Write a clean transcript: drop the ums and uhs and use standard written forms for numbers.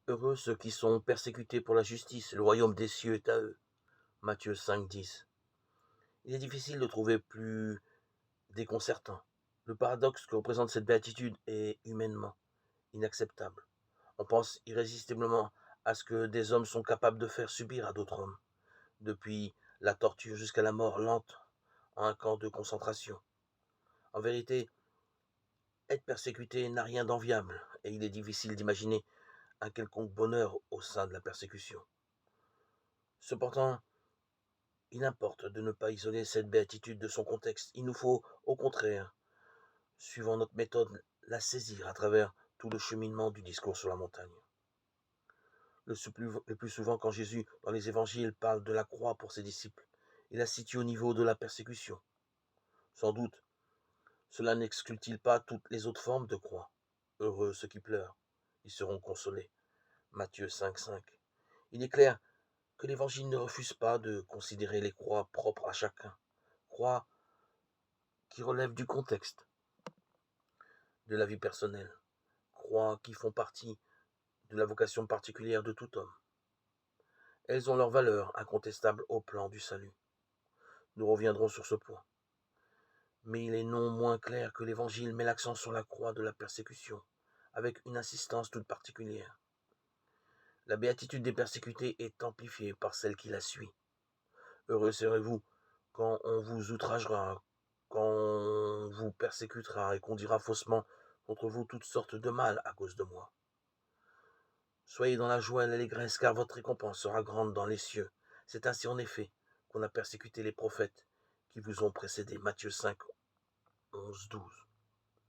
Heureux ceux qui sont persécutés pour la justice, le royaume des cieux est à eux. Matthieu 5, 10. Il est difficile de trouver plus déconcertant. Le paradoxe que représente cette béatitude est humainement inacceptable. On pense irrésistiblement à ce que des hommes sont capables de faire subir à d'autres hommes, depuis la torture jusqu'à la mort lente en un camp de concentration. En vérité, être persécuté n'a rien d'enviable, et il est difficile d'imaginer un quelconque bonheur au sein de la persécution. Cependant, il importe de ne pas isoler cette béatitude de son contexte. Il nous faut, au contraire, suivant notre méthode, la saisir à travers tout le cheminement du discours sur la montagne. Le plus souvent, quand Jésus, dans les évangiles, parle de la croix pour ses disciples, il la situe au niveau de la persécution. Sans doute, cela n'exclut-il pas toutes les autres formes de croix. Heureux ceux qui pleurent, ils seront consolés. Matthieu 5, 5. Il est clair que l'Évangile ne refuse pas de considérer les croix propres à chacun, croix qui relèvent du contexte de la vie personnelle, croix qui font partie de la vocation particulière de tout homme. Elles ont leur valeur incontestable au plan du salut. Nous reviendrons sur ce point. Mais il est non moins clair que l'Évangile met l'accent sur la croix de la persécution, avec une insistance toute particulière. La béatitude des persécutés est amplifiée par celle qui la suit. Heureux serez-vous quand on vous outragera, quand on vous persécutera et qu'on dira faussement contre vous toutes sortes de mal à cause de moi. Soyez dans la joie et l'allégresse, car votre récompense sera grande dans les cieux. C'est ainsi en effet qu'on a persécuté les prophètes qui vous ont précédés. Matthieu 5, 11, 12.